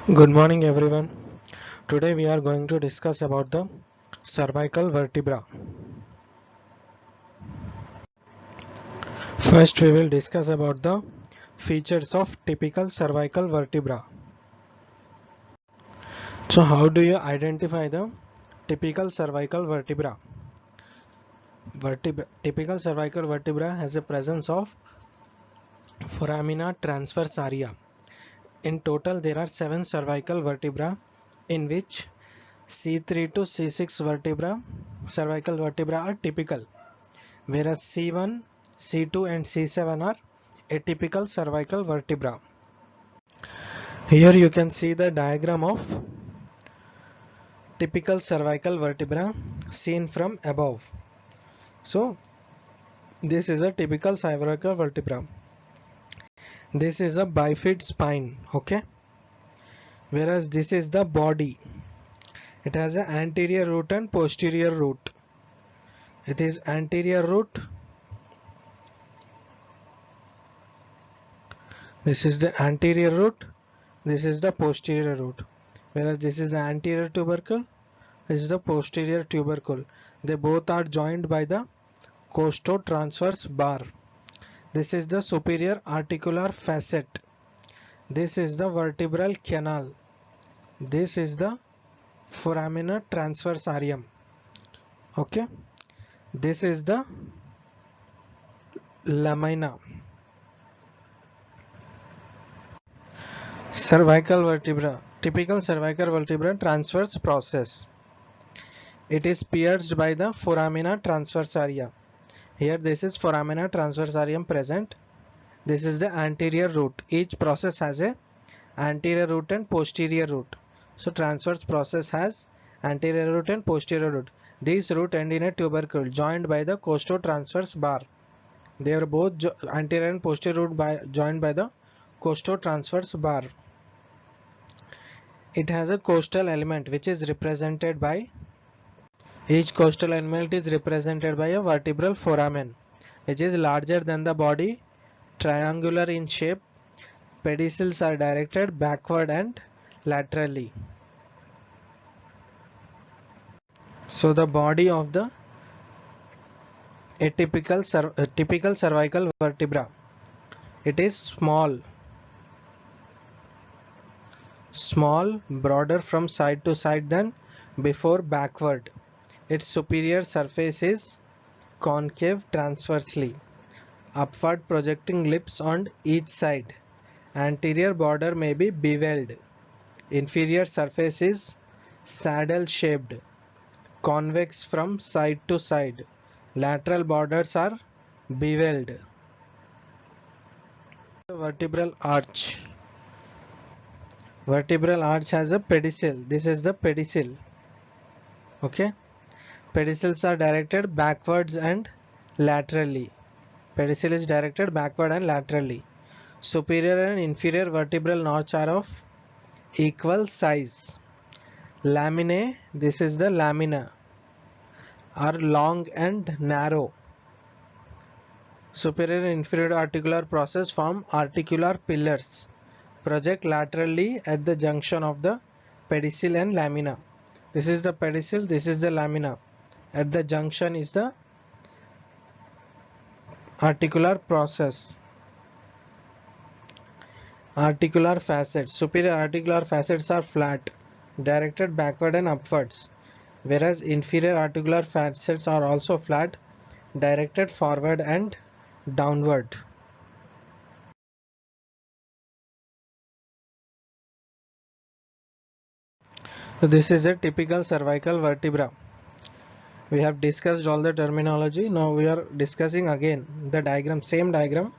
Good morning everyone. Today we are going to discuss about the cervical vertebra. First we will discuss about the features of typical cervical vertebra. So how do you identify the typical cervical vertebra? Typical cervical vertebra has a presence of foramina transverse area. In total there are 7 cervical vertebra in which C3 to C6 cervical vertebra are typical, whereas C1, C2 and C7 are atypical cervical vertebra. Here you can see the diagram of typical cervical vertebra seen from above. So this is a typical cervical vertebra. This is a bifid spine, okay? Whereas this is the body. It has an anterior root and posterior root. It is anterior root. This is the anterior root. This is the posterior root. Whereas this is the anterior tubercle. This is the posterior tubercle. They both are joined by the costotransverse bar. This is the superior articular facet. This is the vertebral canal. This is the foramina transversarium. Okay. This is the lamina. Cervical vertebra. Typical cervical vertebra transverse process. It is pierced by the foramina transversaria. Here this is foramina transversarium present. This is the anterior root. Each process has a anterior root and posterior root. So transverse process has anterior root and posterior root. These root end in a tubercle joined by the costotransverse bar. They are both anterior and posterior root joined by the costotransverse bar. It has a costal element which is represented by each costal element is represented by a vertebral foramen which is larger than the body, triangular in shape. Pedicels are directed backward and laterally. So the body of the typical cervical vertebra, it is small, broader from side to side than before backward. Its superior surface is concave transversely, upward projecting lips on each side. Anterior border may be beveled. Inferior surface is saddle shaped, convex from side to side. Lateral borders are beveled. Vertebral arch. Vertebral arch has a pedicel. This is the pedicel. Okay. Pedicels are directed backwards and laterally. Pedicel is directed backward and laterally. Superior and inferior vertebral notch are of equal size. Laminae, this is the lamina, are long and narrow. Superior and inferior articular process form articular pillars. Project laterally at the junction of the pedicel and lamina. This is the pedicel, this is the lamina. At the junction is the articular process. Articular facets. Superior articular facets are flat, directed backward and upwards, whereas inferior articular facets are also flat, directed forward and downward. So this is a typical cervical vertebra. We have discussed all the terminology. Now we are discussing again the diagram, same diagram.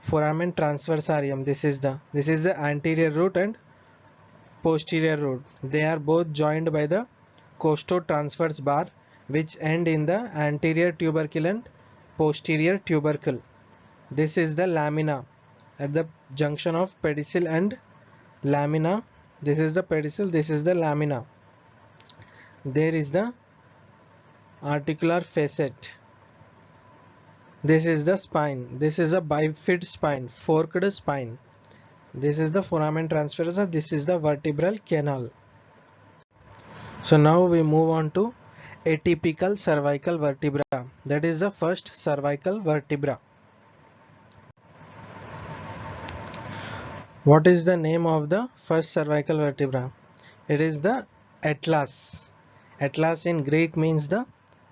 Foramen transversarium. This is the anterior root and posterior root. They are both joined by the costotransverse bar, which end in the anterior tubercle and posterior tubercle. This is the lamina at the junction of pedicel and lamina. This is the pedicel, this is the lamina. There is the articular facet. This is the spine. This is a bifid spine, forked spine. This is the foramen transversus, this is the vertebral canal. So now we move on to atypical cervical vertebra. That is the first cervical vertebra. What is the name of the first cervical vertebra? It is the Atlas. Atlas in Greek means the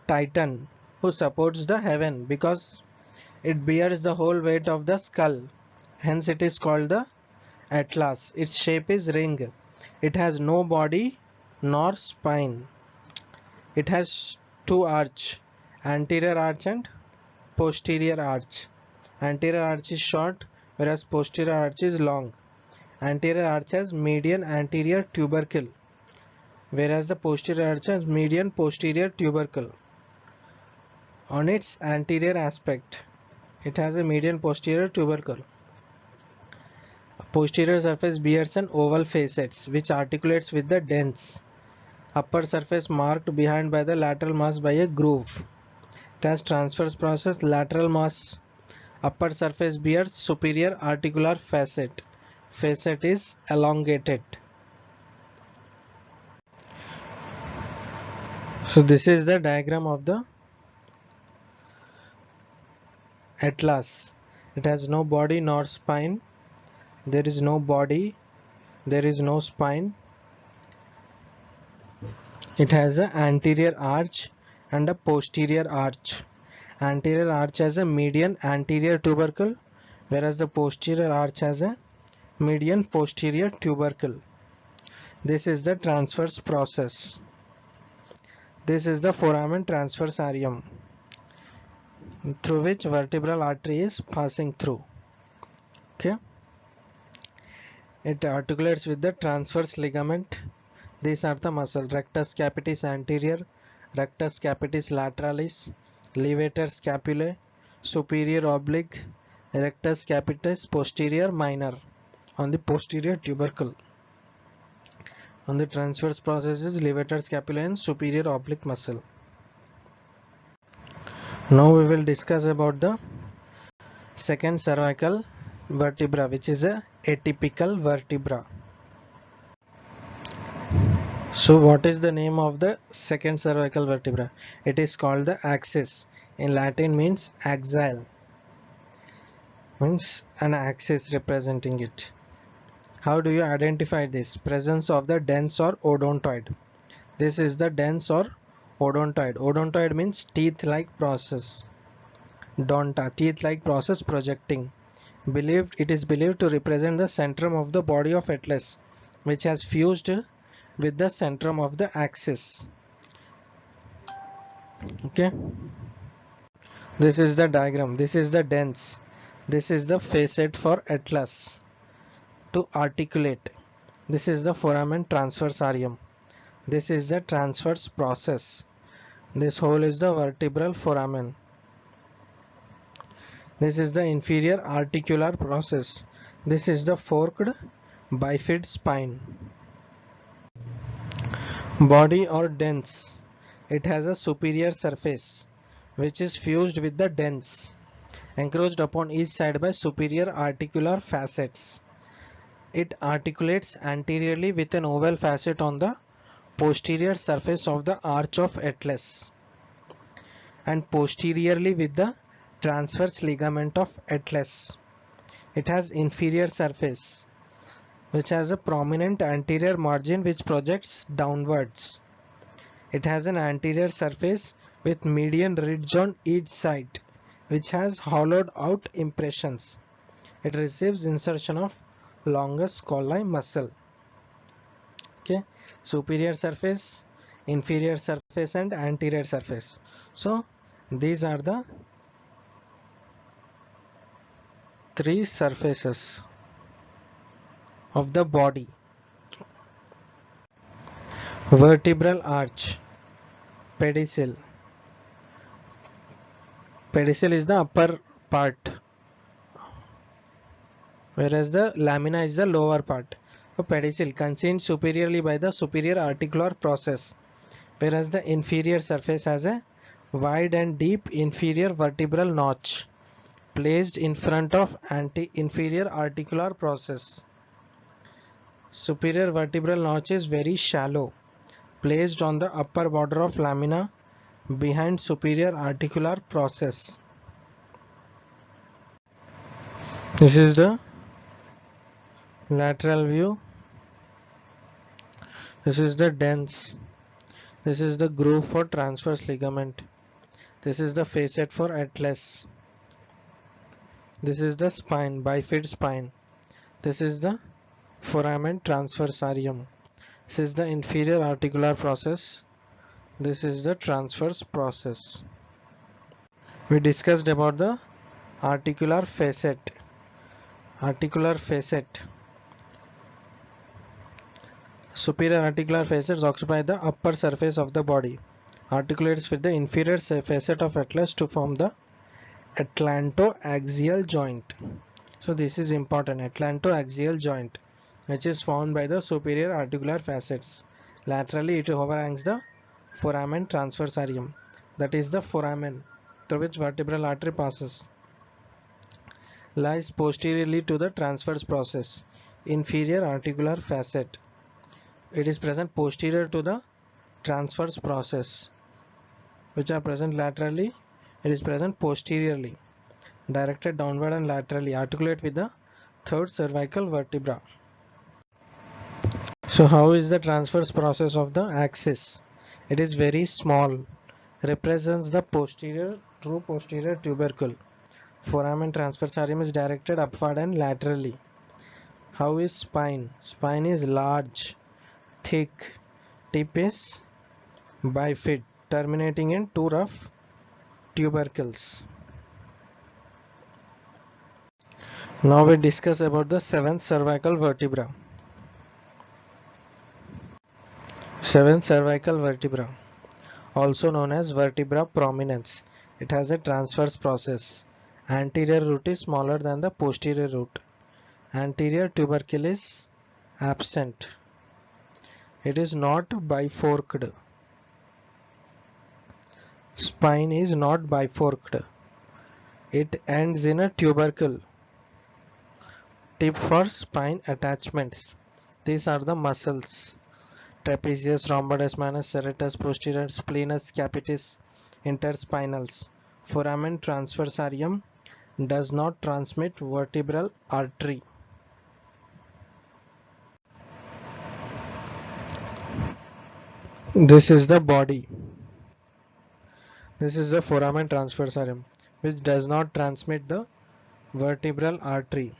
Titan who supports the heaven because it bears the whole weight of the skull. Hence it is called the Atlas. Its shape is ring. It has no body nor spine. It has two arch, anterior arch and posterior arch. Anterior arch is short whereas posterior arch is long. Anterior arch has median anterior tubercle whereas the posterior arch has median posterior tubercle. On its anterior aspect, it has a median posterior tubercle. Posterior surface bears an oval facets which articulates with the dens. Upper surface marked behind by the lateral mass by a groove. It has transverse process, lateral mass. Upper surface bears superior articular facet. Facet is elongated. So this is the diagram of the Atlas. It has no body nor spine. There is no body. There is no spine. It has an anterior arch and a posterior arch. Anterior arch has a median anterior tubercle, whereas the posterior arch has a median posterior tubercle. This is the transverse process. This is the foramen transversarium, through which vertebral artery is passing through. Okay. It articulates with the transverse ligament. These are the muscles: rectus capitis anterior, rectus capitis lateralis, levator scapulae, superior oblique, rectus capitis posterior minor on the posterior tubercle. On the transverse processes, levator scapulae and superior oblique muscle. Now we will discuss about the second cervical vertebra, which is a atypical vertebra. So what is the name of the second cervical vertebra? It is called the axis. In Latin means axial. Means an axis representing it. How do you identify this? Presence of the dens or odontoid. This is the dens or odontoid. Odontoid means teeth-like process. Donta, teeth-like process projecting. It is believed to represent the centrum of the body of Atlas, which has fused with the centrum of the axis. Okay. This is the diagram. This is the dens. This is the facet for Atlas to articulate. This is the foramen transversarium. This is the transverse process. This whole is the vertebral foramen. This is the inferior articular process. This is the forked bifid spine. Body or dens. It has a superior surface which is fused with the dens, encroached upon each side by superior articular facets. It articulates anteriorly with an oval facet on the posterior surface of the arch of Atlas and posteriorly with the transverse ligament of Atlas. It has inferior surface which has a prominent anterior margin which projects downwards. It has an anterior surface with median ridge on each side which has hollowed out impressions. It receives insertion of longus colli muscle. Okay, superior surface, inferior surface and anterior surface. So these are the three surfaces of the body. Vertebral arch, pedicel. Pedicel is the upper part, whereas the lamina is the lower part. So pedicel contained superiorly by the superior articular process, whereas the inferior surface has a wide and deep inferior vertebral notch placed in front of inferior articular process. Superior vertebral notch is very shallow, placed on the upper border of lamina behind superior articular process. This is the lateral view. This is the dens. This is the groove for transverse ligament. This is the facet for atlas. This is the spine, bifid spine. This is the foramen transversarium. This is the inferior articular process. This is the transverse process. We discussed about the articular facet. Articular facet. Superior articular facets occupy the upper surface of the body. Articulates with the inferior facet of atlas to form the atlantoaxial joint. So this is important, atlantoaxial joint, which is formed by the superior articular facets. Laterally it overhangs the foramen transversarium, that is the foramen through which vertebral artery passes. Lies posteriorly to the transverse process. Inferior articular facet. It is present posterior to the transverse process, which are present laterally. It is present posteriorly, directed downward and laterally, articulate with the third cervical vertebra. So how is the transverse process of the axis? It is very small, represents the true posterior tubercle. Foramen transversarium is directed upward and laterally. How is spine? Spine is large, thick, tip is bifid, terminating in two rough tubercles. Now we discuss about the seventh cervical vertebra. Seventh cervical vertebra, also known as vertebra prominens. It has a transverse process. Anterior root is smaller than the posterior root. Anterior tubercle is absent. It is not biforked. Spine is not biforked. It ends in a tubercle. Tip for spine attachments. These are the muscles: trapezius, rhomboides minus, serratus posterior, splenus capitis, interspinals. Foramen transversarium does not transmit vertebral artery. This is the body. This is the foramen transversarium, which does not transmit the vertebral artery.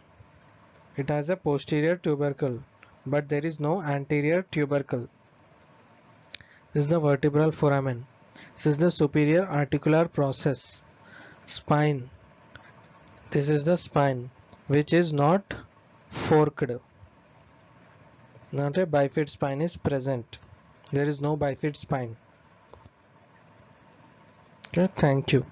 It has a posterior tubercle, but there is no anterior tubercle. This is the vertebral foramen. This is the superior articular process. Spine. This is the spine, which is not forked. Not a bifid spine is present. There is no bifid spine. Okay, thank you.